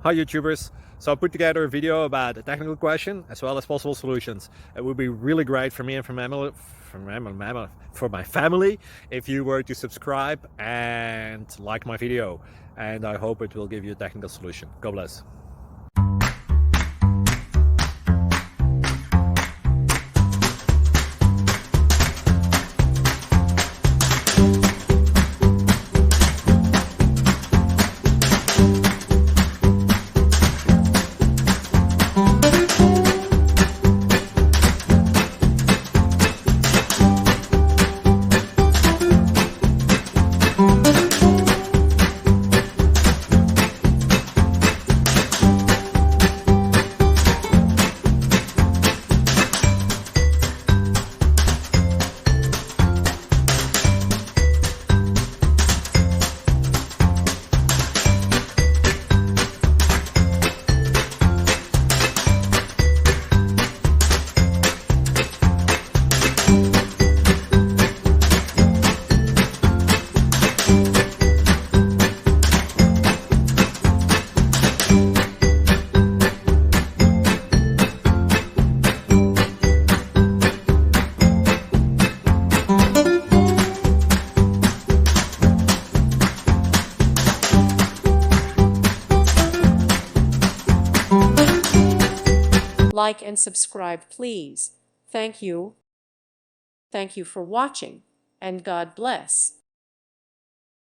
Hi YouTubers. So I put together a video about a technical question as well as possible solutions. It would be really great for me and for my family if you were to subscribe and like my video, and I hope it will give you a technical solution. God bless. Like and subscribe, please. Thank you. Thank you for watching, and God bless.